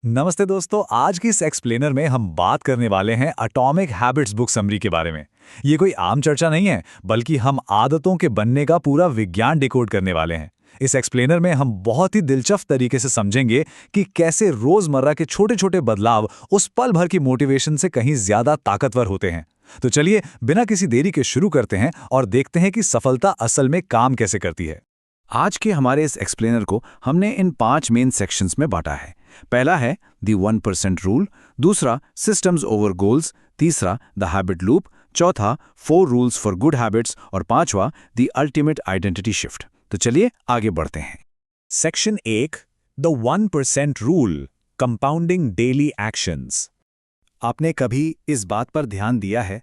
नमस्ते दोस्तों। आज की इस एक्सप्लेनर में हम बात करने वाले हैं एटॉमिक हैबिट्स बुक समरी के बारे में। ये कोई आम चर्चा नहीं है, बल्कि हम आदतों के बनने का पूरा विज्ञान डिकोड करने वाले हैं। इस एक्सप्लेनर में हम बहुत ही दिलचस्प तरीके से समझेंगे कि कैसे रोजमर्रा के छोटे छोटे बदलाव उस पल भर की मोटिवेशन से कहीं ज्यादा ताकतवर होते हैं। तो चलिए बिना किसी देरी के शुरू करते हैं और देखते हैं कि सफलता असल में काम कैसे करती है। आज के हमारे इस एक्सप्लेनर को हमने इन 5 मेन सेक्शंस में बांटा है। पहला है द 1% रूल, दूसरा सिस्टम्स ओवर गोल्स, तीसरा द हैबिट लूप, चौथा 4 रूल्स फॉर गुड हैबिट्स और पांचवा द अल्टीमेट आइडेंटिटी शिफ्ट। तो चलिए आगे बढ़ते हैं। Section 1, the 1% rule, compounding daily actions. आपने कभी इस बात पर ध्यान दिया है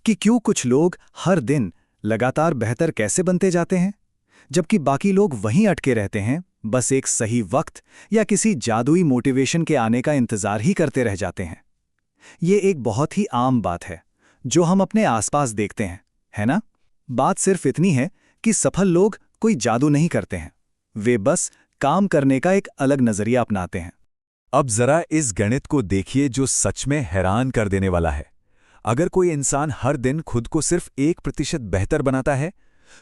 कि क्यों कुछ लोग हर दिन लगातार बेहतर कैसे बनते जाते हैं, जबकि बाकी लोग वहीं अटके रहते हैं, बस एक सही वक्त या किसी जादुई मोटिवेशन के आने का इंतजार ही करते रह जाते हैं। ये एक बहुत ही आम बात है जो हम अपने आसपास देखते हैं, है ना? बात सिर्फ इतनी है कि सफल लोग कोई जादू नहीं करते हैं, वे बस काम करने का एक अलग नजरिया अपनाते हैं। अब जरा इस गणित को देखिए जो सच में हैरान कर देने वाला है। अगर कोई इंसान हर दिन खुद को सिर्फ 1% बेहतर बनाता है,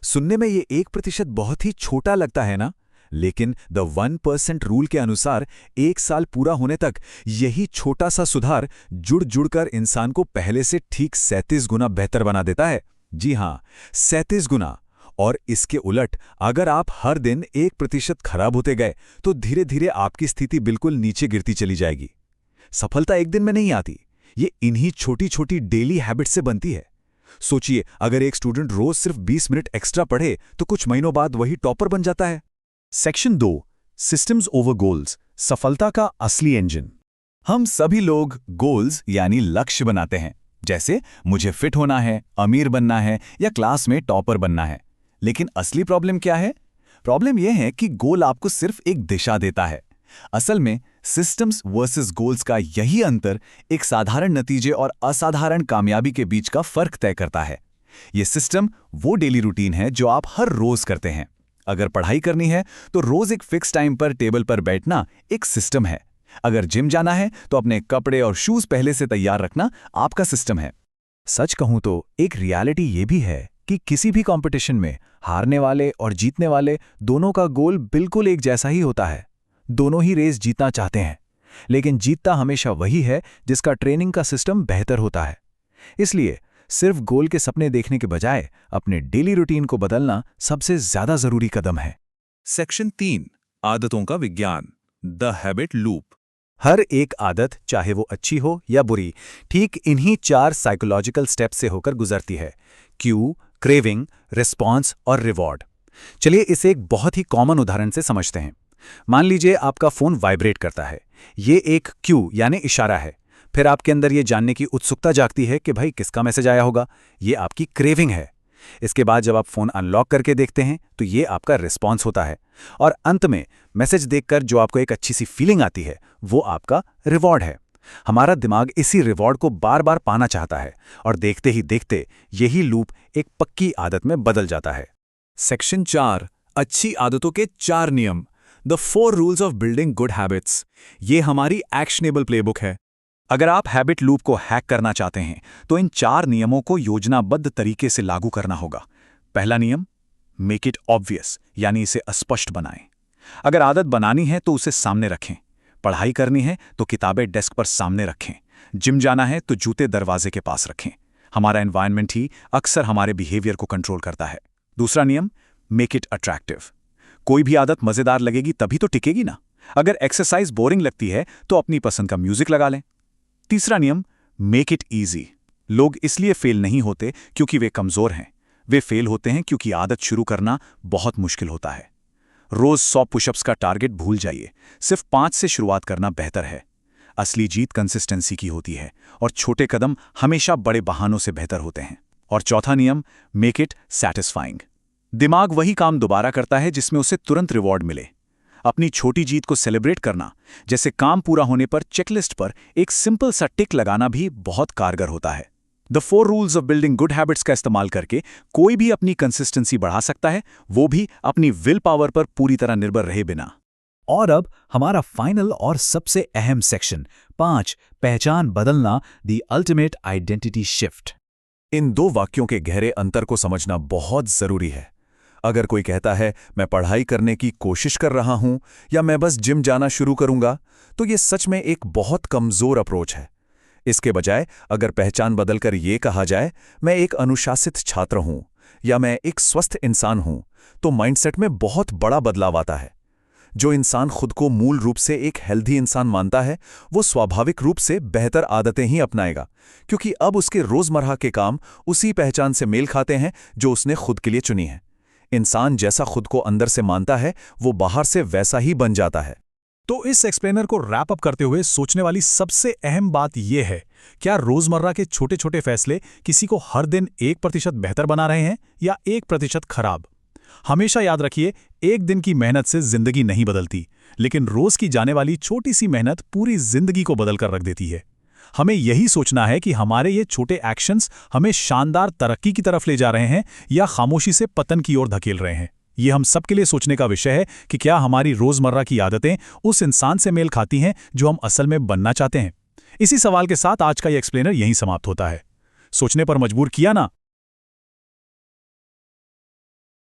सुनने में ये 1% बहुत ही छोटा लगता है ना, लेकिन द 1% रूल के अनुसार 1 साल पूरा होने तक यही छोटा सा सुधार जुड़ जुड़कर इंसान को पहले से ठीक 37 गुना बेहतर बना देता है। जी हाँ, 37 गुना। और इसके उलट अगर आप हर दिन 1% खराब होते गए तो धीरे धीरे आपकी स्थिति बिल्कुल नीचे गिरती चली जाएगी। सफलता एक दिन में नहीं आती, ये इन्हीं छोटी छोटी डेली हैबिट से बनती है। सोचिए, अगर एक स्टूडेंट रोज सिर्फ 20 मिनट एक्स्ट्रा पढ़े तो कुछ महीनों बाद वही टॉपर बन जाता है। सेक्शन 2, सिस्टम्स ओवर गोल्स, सफलता का असली इंजन। हम सभी लोग गोल्स यानी लक्ष्य बनाते हैं, जैसे मुझे फिट होना है, अमीर बनना है या क्लास में टॉपर बनना है। लेकिन असली प्रॉब्लम क्या है? प्रॉब्लम यह है कि गोल आपको सिर्फ एक दिशा देता है। असल में सिस्टम्स वर्सेस गोल्स का यही अंतर एक साधारण नतीजे और असाधारण कामयाबी के बीच का फर्क तय करता है। यह सिस्टम वो डेली रूटीन है जो आप हर रोज करते हैं। अगर पढ़ाई करनी है तो रोज एक फिक्स टाइम पर टेबल पर बैठना एक सिस्टम है। अगर जिम जाना है तो अपने कपड़े और शूज पहले से तैयार रखना आपका सिस्टम है। सच कहूं तो एक रियलिटी ये भी है कि किसी भी कंपटीशन में हारने वाले और जीतने वाले दोनों का गोल बिल्कुल एक जैसा ही होता है। दोनों ही रेस जीतना चाहते हैं, लेकिन जीतता हमेशा वही है जिसका ट्रेनिंग का सिस्टम बेहतर होता है। इसलिए सिर्फ गोल के सपने देखने के बजाय अपने डेली रूटीन को बदलना सबसे ज्यादा जरूरी कदम है। सेक्शन 3, आदतों का विज्ञान, द हैबिट लूप। हर एक आदत, चाहे वो अच्छी हो या बुरी, ठीक इन्हीं 4 साइकोलॉजिकल स्टेप से होकर गुजरती है: क्यू, क्रेविंग, रिस्पॉन्स और रिवॉर्ड। चलिए इसे एक बहुत ही कॉमन उदाहरण से समझते हैं। मान लीजिए आपका फोन वाइब्रेट करता है। ये एक क्यू यानी इशारा है। फिर आपके अंदर ये जानने की उत्सुकता जागती है कि भाई किसका मैसेज आया होगा। ये आपकी क्रेविंग है। इसके बाद जब आप फोन अनलॉक करके देखते हैं तो ये आपका रिस्पॉन्स होता है। और अंत में मैसेज देखकर जो आपको एक अच्छी सी फीलिंग आती है, वो आपका रिवॉर्ड है। हमारा दिमाग इसी रिवॉर्ड को बार बार पाना चाहता है और देखते ही देखते यही लूप एक पक्की आदत में बदल जाता है। सेक्शन 4, अच्छी आदतों के 4 नियम, the 4 rules of building good habits. ये हमारी एक्शनेबल प्लेबुक है। अगर आप हैबिट लूप को हैक करना चाहते हैं तो इन 4 नियमों को योजनाबद्ध तरीके से लागू करना होगा। पहला नियम, मेक इट ऑब्वियस, यानी इसे अस्पष्ट बनाएं। अगर आदत बनानी है तो उसे सामने रखें। पढ़ाई करनी है तो किताबें डेस्क पर सामने रखें। जिम जाना है तो जूते दरवाजे के पास रखें। हमारा एनवायरनमेंट ही अक्सर हमारे बिहेवियर को कंट्रोल करता है। दूसरा नियम, मेक इट अट्रैक्टिव। कोई भी आदत मजेदार लगेगी तभी तो टिकेगी ना। अगर एक्सरसाइज बोरिंग लगती है तो अपनी पसंद का म्यूजिक लगा लें। तीसरा नियम, मेक इट ईजी। लोग इसलिए फेल नहीं होते क्योंकि वे कमजोर हैं। वे फेल होते हैं क्योंकि आदत शुरू करना बहुत मुश्किल होता है। रोज 100 पुशअप्स का टारगेट भूल जाइए, सिर्फ 5 से शुरुआत करना बेहतर है। असली जीत कंसिस्टेंसी की होती है और छोटे कदम हमेशा बड़े बहानों से बेहतर होते हैं। और चौथा नियम, मेक इट सैटिस्फाइंग। दिमाग वही काम दोबारा करता है जिसमें उसे तुरंत रिवॉर्ड मिले। अपनी छोटी जीत को सेलिब्रेट करना, जैसे काम पूरा होने पर चेकलिस्ट पर एक सिंपल सा टिक लगाना, भी बहुत कारगर होता है। The 4 rules of building good habits का इस्तेमाल करके कोई भी अपनी कंसिस्टेंसी बढ़ा सकता है, वो भी अपनी विल पावर पर पूरी तरह निर्भर रहे बिना। और अब हमारा फाइनल और सबसे अहम सेक्शन 5 पहचान बदलना द अल्टीमेट आइडेंटिटी शिफ्ट। इन दो वाक्यों के गहरे अंतर को समझना बहुत जरूरी है। अगर कोई कहता है मैं पढ़ाई करने की कोशिश कर रहा हूं या मैं बस जिम जाना शुरू करूंगा, तो ये सच में एक बहुत कमजोर अप्रोच है। इसके बजाय अगर पहचान बदलकर ये कहा जाए मैं एक अनुशासित छात्र हूं या मैं एक स्वस्थ इंसान हूं, तो माइंडसेट में बहुत बड़ा बदलाव आता है। जो इंसान खुद को मूल रूप से एक हेल्दी इंसान मानता है, वो स्वाभाविक रूप से बेहतर आदतें ही अपनाएगा, क्योंकि अब उसके रोजमर्रा के काम उसी पहचान से मेल खाते हैं जो उसने खुद के लिए चुनी है। इंसान जैसा खुद को अंदर से मानता है, वो बाहर से वैसा ही बन जाता है। तो इस एक्सप्लेनर को रैप अप करते हुए सोचने वाली सबसे अहम बात यह है, क्या रोजमर्रा के छोटे छोटे फैसले किसी को हर दिन 1% बेहतर बना रहे हैं या 1% खराब? हमेशा याद रखिए, एक दिन की मेहनत से जिंदगी नहीं बदलती, लेकिन रोज की जाने वाली छोटी सी मेहनत पूरी जिंदगी को बदल कर रख देती है। हमें यही सोचना है कि हमारे ये छोटे एक्शंस हमें शानदार तरक्की की तरफ ले जा रहे हैं या खामोशी से पतन की ओर धकेल रहे हैं। ये हम सबके लिए सोचने का विषय है कि क्या हमारी रोजमर्रा की आदतें उस इंसान से मेल खाती हैं जो हम असल में बनना चाहते हैं। इसी सवाल के साथ आज का ये एक्सप्लेनर यहीं समाप्त होता है। सोचने पर मजबूर किया ना?